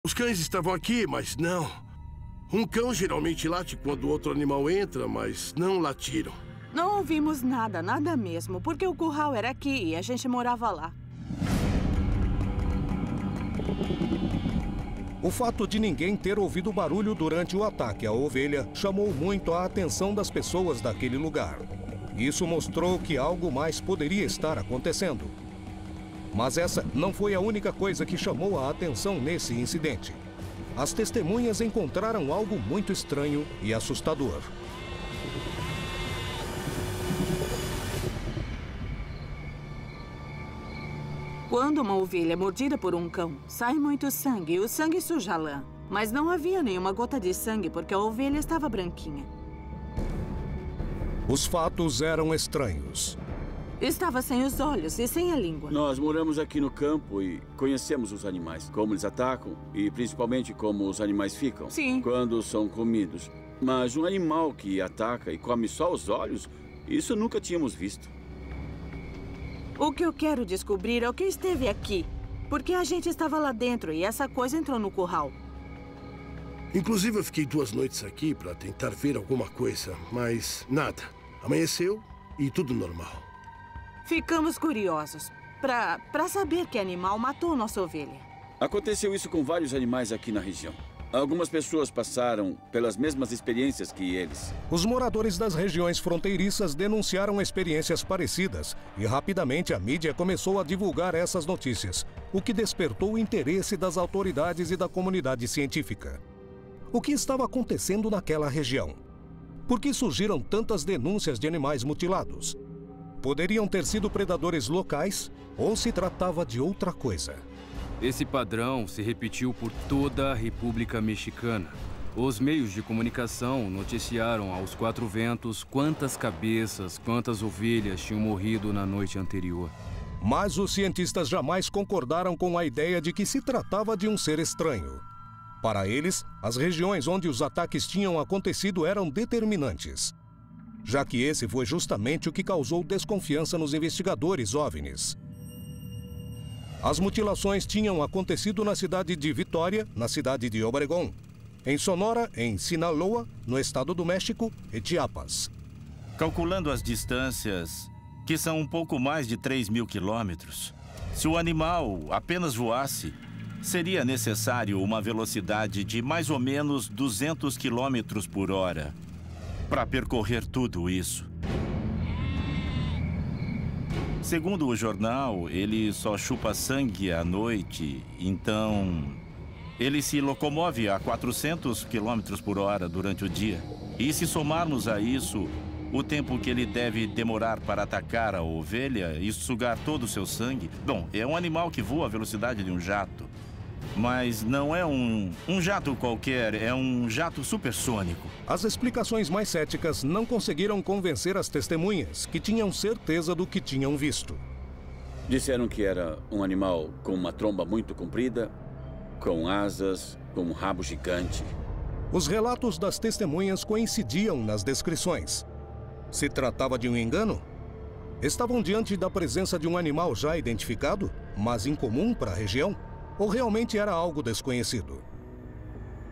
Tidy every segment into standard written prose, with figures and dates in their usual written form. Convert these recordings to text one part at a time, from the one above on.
Os cães estavam aqui, mas não. Um cão geralmente late quando outro animal entra, mas não latiram. Não ouvimos nada, nada mesmo, porque o curral era aqui e a gente morava lá. O fato de ninguém ter ouvido barulho durante o ataque à ovelha chamou muito a atenção das pessoas daquele lugar. Isso mostrou que algo mais poderia estar acontecendo. Mas essa não foi a única coisa que chamou a atenção nesse incidente. As testemunhas encontraram algo muito estranho e assustador. Quando uma ovelha é mordida por um cão, sai muito sangue e o sangue suja a lã. Mas não havia nenhuma gota de sangue porque a ovelha estava branquinha. Os fatos eram estranhos. Estava sem os olhos e sem a língua. Nós moramos aqui no campo e conhecemos os animais, como eles atacam e principalmente como os animais ficam. Sim. Quando são comidos. Mas um animal que ataca e come só os olhos, isso nunca tínhamos visto. O que eu quero descobrir é o que esteve aqui. Porque a gente estava lá dentro e essa coisa entrou no curral. Inclusive, eu fiquei 2 noites aqui para tentar ver alguma coisa, mas nada. Amanheceu e tudo normal. Ficamos curiosos para saber que animal matou nossa ovelha. Aconteceu isso com vários animais aqui na região. Algumas pessoas passaram pelas mesmas experiências que eles. Os moradores das regiões fronteiriças denunciaram experiências parecidas e rapidamente a mídia começou a divulgar essas notícias, o que despertou o interesse das autoridades e da comunidade científica. O que estava acontecendo naquela região? Por que surgiram tantas denúncias de animais mutilados? Poderiam ter sido predadores locais ou se tratava de outra coisa? Esse padrão se repetiu por toda a República Mexicana. Os meios de comunicação noticiaram aos 4 ventos quantas cabeças, quantas ovelhas tinham morrido na noite anterior. Mas os cientistas jamais concordaram com a ideia de que se tratava de um ser estranho. Para eles, as regiões onde os ataques tinham acontecido eram determinantes, já que esse foi justamente o que causou desconfiança nos investigadores OVNIs. As mutilações tinham acontecido na cidade de Vitória, na cidade de Obregón, em Sonora, em Sinaloa, no estado do México e Chiapas. Calculando as distâncias, que são um pouco mais de 3.000 quilômetros, se o animal apenas voasse, seria necessário uma velocidade de mais ou menos 200 quilômetros por hora para percorrer tudo isso. Segundo o jornal, ele só chupa sangue à noite, então ele se locomove a 400 km por hora durante o dia. E se somarmos a isso o tempo que ele deve demorar para atacar a ovelha e sugar todo o seu sangue, bom, é um animal que voa à velocidade de um jato. Mas não é um jato qualquer, é um jato supersônico. As explicações mais céticas não conseguiram convencer as testemunhas, que tinham certeza do que tinham visto. Disseram que era um animal com uma tromba muito comprida, com asas, com um rabo gigante. Os relatos das testemunhas coincidiam nas descrições. Se tratava de um engano? Estavam diante da presença de um animal já identificado, mas incomum para a região? Ou realmente era algo desconhecido?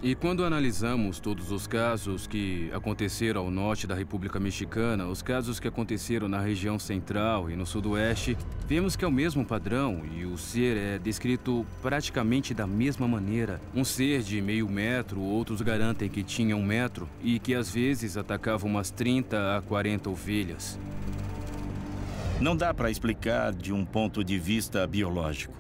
E quando analisamos todos os casos que aconteceram ao norte da República Mexicana, os casos que aconteceram na região central e no sudoeste, vemos que é o mesmo padrão e o ser é descrito praticamente da mesma maneira. Um ser de meio metro, outros garantem que tinha 1 metro e que às vezes atacava umas 30 a 40 ovelhas. Não dá para explicar de um ponto de vista biológico.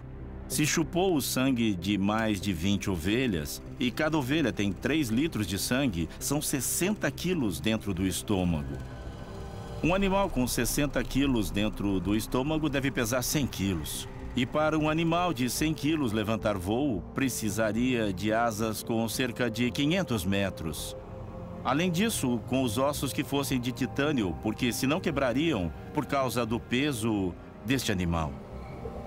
Se chupou o sangue de mais de 20 ovelhas, e cada ovelha tem 3 litros de sangue, são 60 quilos dentro do estômago. Um animal com 60 quilos dentro do estômago deve pesar 100 quilos. E para um animal de 100 quilos levantar voo, precisaria de asas com cerca de 500 metros. Além disso, com os ossos que fossem de titânio, porque senão quebrariam por causa do peso deste animal.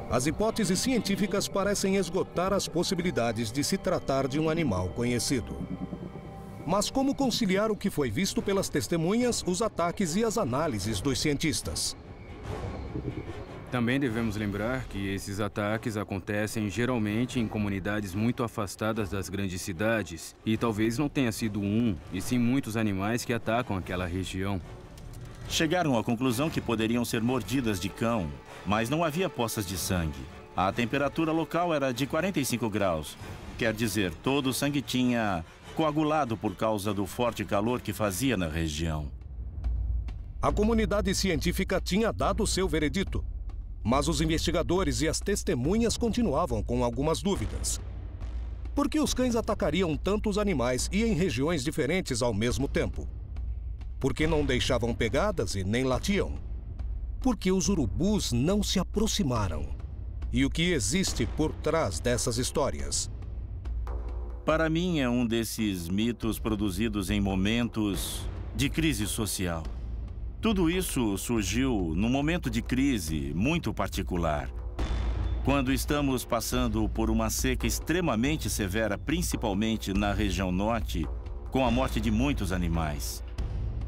As hipóteses científicas parecem esgotar as possibilidades de se tratar de um animal conhecido. Mas como conciliar o que foi visto pelas testemunhas, os ataques e as análises dos cientistas? Também devemos lembrar que esses ataques acontecem geralmente em comunidades muito afastadas das grandes cidades e talvez não tenha sido um, e sim muitos animais que atacam aquela região. Chegaram à conclusão que poderiam ser mordidas de cão, mas não havia poças de sangue. A temperatura local era de 45 graus. Quer dizer, todo o sangue tinha coagulado por causa do forte calor que fazia na região. A comunidade científica tinha dado seu veredito, mas os investigadores e as testemunhas continuavam com algumas dúvidas. Por que os cães atacariam tantos animais e em regiões diferentes ao mesmo tempo? Por que não deixavam pegadas e nem latiam? Por que os urubus não se aproximaram? E o que existe por trás dessas histórias? Para mim, é um desses mitos produzidos em momentos de crise social. Tudo isso surgiu num momento de crise muito particular. Quando estamos passando por uma seca extremamente severa, principalmente na região norte, com a morte de muitos animais.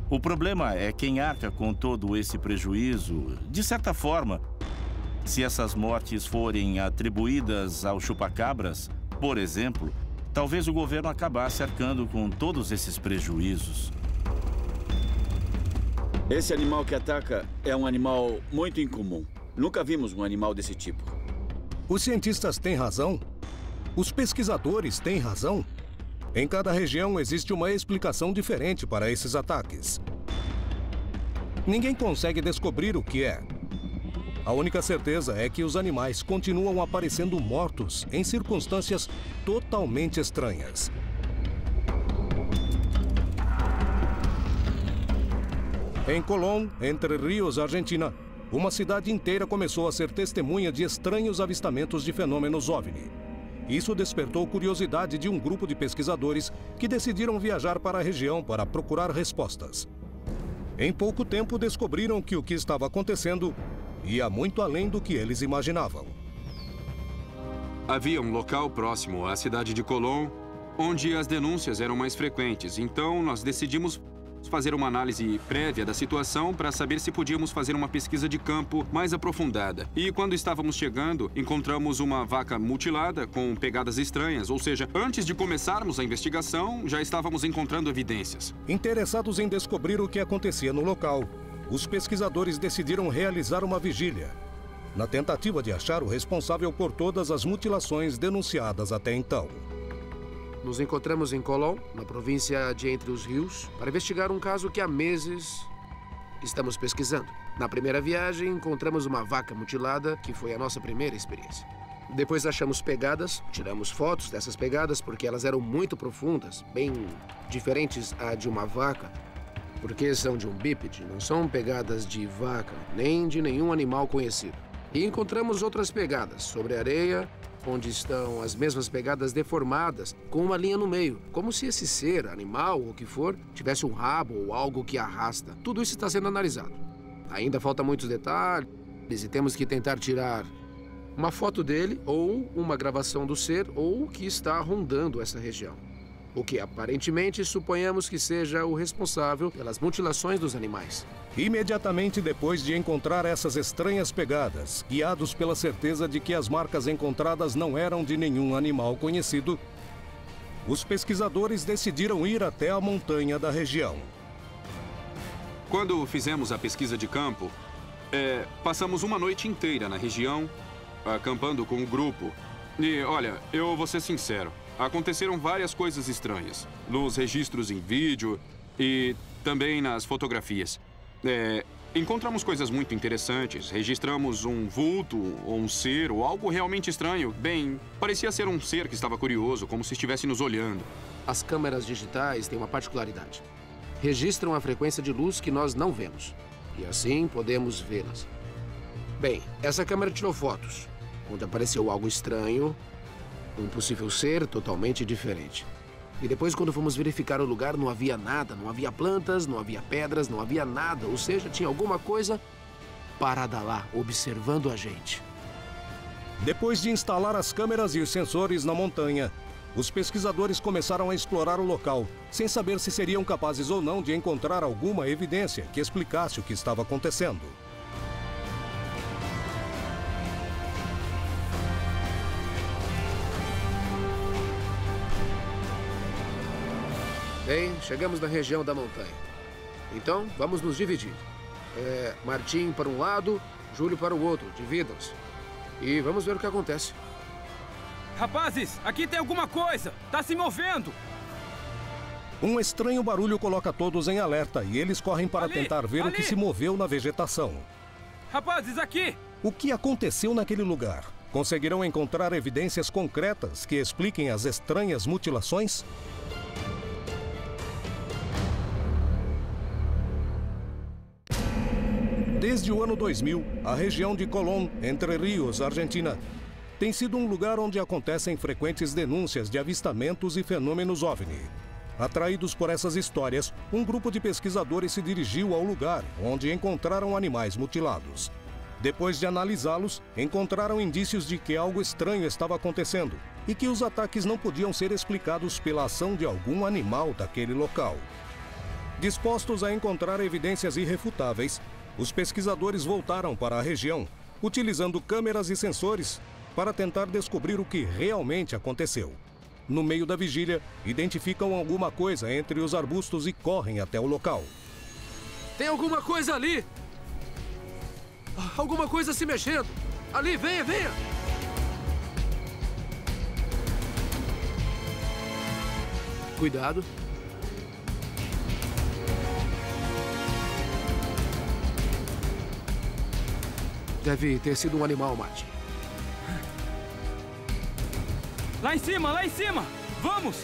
O problema é quem arca com todo esse prejuízo, de certa forma. Se essas mortes forem atribuídas aos chupacabras, por exemplo, talvez o governo acabasse arcando com todos esses prejuízos. Esse animal que ataca é um animal muito incomum. Nunca vimos um animal desse tipo. Os cientistas têm razão? Os pesquisadores têm razão? Em cada região existe uma explicação diferente para esses ataques. Ninguém consegue descobrir o que é. A única certeza é que os animais continuam aparecendo mortos em circunstâncias totalmente estranhas. Em Colón, Entre Ríos, Argentina, uma cidade inteira começou a ser testemunha de estranhos avistamentos de fenômenos OVNI. Isso despertou curiosidade de um grupo de pesquisadores que decidiram viajar para a região para procurar respostas. Em pouco tempo, descobriram que o que estava acontecendo ia muito além do que eles imaginavam. Havia um local próximo à cidade de Colón, onde as denúncias eram mais frequentes. Então, nós decidimos fazer uma análise prévia da situação para saber se podíamos fazer uma pesquisa de campo mais aprofundada. E quando estávamos chegando, encontramos uma vaca mutilada com pegadas estranhas, ou seja, antes de começarmos a investigação, já estávamos encontrando evidências. Interessados em descobrir o que acontecia no local, os pesquisadores decidiram realizar uma vigília, na tentativa de achar o responsável por todas as mutilações denunciadas até então. Nos encontramos em Colón, na província de Entre os Rios, para investigar um caso que há meses estamos pesquisando. Na primeira viagem, encontramos uma vaca mutilada, que foi a nossa primeira experiência. Depois achamos pegadas, tiramos fotos dessas pegadas porque elas eram muito profundas, bem diferentes à de uma vaca, porque são de um bípede, não são pegadas de vaca, nem de nenhum animal conhecido. E encontramos outras pegadas sobre areia, onde estão as mesmas pegadas deformadas, com uma linha no meio, como se esse ser, animal ou o que for, tivesse um rabo ou algo que arrasta. Tudo isso está sendo analisado. Ainda faltam muitos detalhes e temos que tentar tirar uma foto dele ou uma gravação do ser ou o que está rondando essa região. O que aparentemente suponhamos que seja o responsável pelas mutilações dos animais. Imediatamente depois de encontrar essas estranhas pegadas, guiados pela certeza de que as marcas encontradas não eram de nenhum animal conhecido, os pesquisadores decidiram ir até a montanha da região. Quando fizemos a pesquisa de campo, passamos uma noite inteira na região, acampando com o grupo. E, olha, eu vou ser sincero, aconteceram várias coisas estranhas, nos registros em vídeo e também nas fotografias. Encontramos coisas muito interessantes, registramos um vulto, ou um ser, ou algo realmente estranho. Bem, parecia ser um ser que estava curioso, como se estivesse nos olhando. As câmeras digitais têm uma particularidade. Registram a frequência de luz que nós não vemos. E assim podemos vê-las. Bem, essa câmera tirou fotos, onde apareceu algo estranho, um possível ser totalmente diferente. E depois, quando fomos verificar o lugar, não havia nada, não havia plantas, não havia pedras, não havia nada. Ou seja, tinha alguma coisa parada lá, observando a gente. Depois de instalar as câmeras e os sensores na montanha, os pesquisadores começaram a explorar o local, sem saber se seriam capazes ou não de encontrar alguma evidência que explicasse o que estava acontecendo. Bem, chegamos na região da montanha. Então, vamos nos dividir. Martim para um lado, Júlio para o outro. Dividam-se. E vamos ver o que acontece. Rapazes, aqui tem alguma coisa! Tá se movendo! Um estranho barulho coloca todos em alerta e eles correm para tentar ver o que se moveu na vegetação. Rapazes, aqui! O que aconteceu naquele lugar? Conseguirão encontrar evidências concretas que expliquem as estranhas mutilações? Desde o ano 2000, a região de Colón, Entre Ríos, Argentina, tem sido um lugar onde acontecem frequentes denúncias de avistamentos e fenômenos OVNI. Atraídos por essas histórias, um grupo de pesquisadores se dirigiu ao lugar onde encontraram animais mutilados. Depois de analisá-los, encontraram indícios de que algo estranho estava acontecendo e que os ataques não podiam ser explicados pela ação de algum animal daquele local. Dispostos a encontrar evidências irrefutáveis, os pesquisadores voltaram para a região, utilizando câmeras e sensores para tentar descobrir o que realmente aconteceu. No meio da vigília, identificam alguma coisa entre os arbustos e correm até o local. Tem alguma coisa ali! Alguma coisa se mexendo! Ali, venha, venha! Cuidado. Deve ter sido um animal, Martin. Lá em cima, lá em cima! Vamos!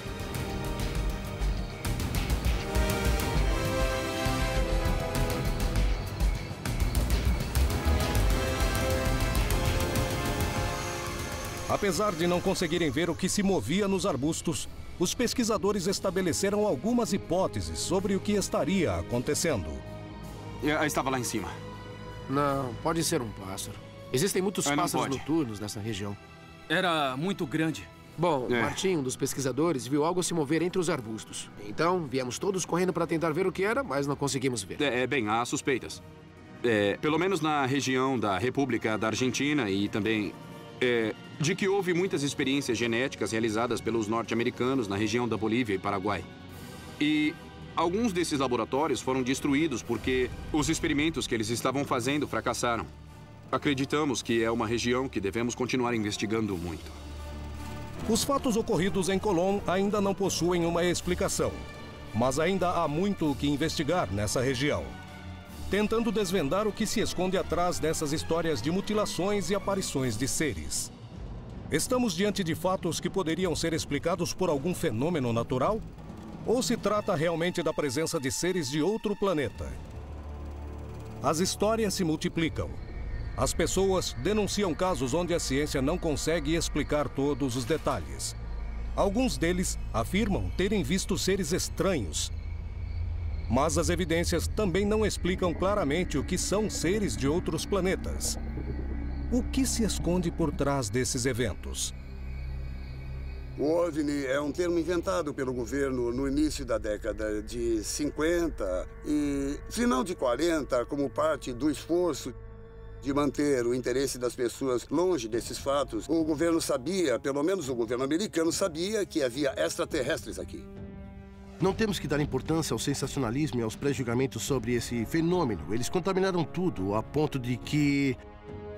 Apesar de não conseguirem ver o que se movia nos arbustos, os pesquisadores estabeleceram algumas hipóteses sobre o que estaria acontecendo. Estava lá em cima. Não, pode ser um pássaro. Existem muitos pássaros noturnos nessa região. Era muito grande. Bom, Martim, um dos pesquisadores, viu algo se mover entre os arbustos. Então, viemos todos correndo para tentar ver o que era, mas não conseguimos ver. Bem, há suspeitas. Pelo menos na região da República da Argentina e também de que houve muitas experiências genéticas realizadas pelos norte-americanos na região da Bolívia e Paraguai. E alguns desses laboratórios foram destruídos porque os experimentos que eles estavam fazendo fracassaram. Acreditamos que é uma região que devemos continuar investigando muito. Os fatos ocorridos em Colón ainda não possuem uma explicação, mas ainda há muito o que investigar nessa região. Tentando desvendar o que se esconde atrás dessas histórias de mutilações e aparições de seres. Estamos diante de fatos que poderiam ser explicados por algum fenômeno natural? Ou se trata realmente da presença de seres de outro planeta? As histórias se multiplicam. As pessoas denunciam casos onde a ciência não consegue explicar todos os detalhes. Alguns deles afirmam terem visto seres estranhos. Mas as evidências também não explicam claramente o que são seres de outros planetas. O que se esconde por trás desses eventos? O OVNI é um termo inventado pelo governo no início da década de 50 e final de 40 como parte do esforço de manter o interesse das pessoas longe desses fatos. O governo sabia, pelo menos o governo americano sabia, que havia extraterrestres aqui. Não temos que dar importância ao sensacionalismo e aos pré-julgamentos sobre esse fenômeno. Eles contaminaram tudo, a ponto de que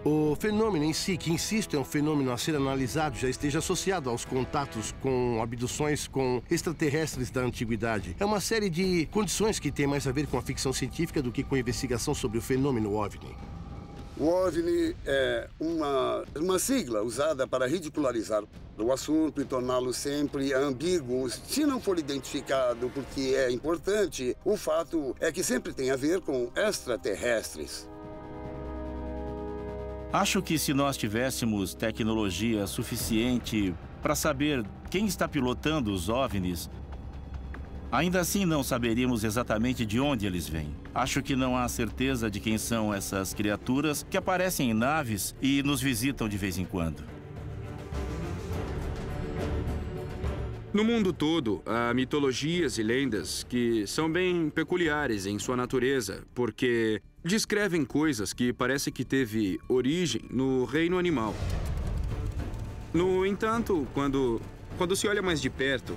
o fenômeno em si, que insisto, é um fenômeno a ser analisado, já esteja associado aos contatos com abduções com extraterrestres da antiguidade. É uma série de condições que tem mais a ver com a ficção científica do que com a investigação sobre o fenômeno OVNI. O OVNI é uma sigla usada para ridicularizar o assunto e torná-lo sempre ambíguo. Se não for identificado porque é importante, o fato é que sempre tem a ver com extraterrestres. Acho que se nós tivéssemos tecnologia suficiente para saber quem está pilotando os OVNIs, ainda assim não saberíamos exatamente de onde eles vêm. Acho que não há certeza de quem são essas criaturas que aparecem em naves e nos visitam de vez em quando. No mundo todo, há mitologias e lendas que são bem peculiares em sua natureza, porque descrevem coisas que parece que teve origem no reino animal. No entanto, quando se olha mais de perto,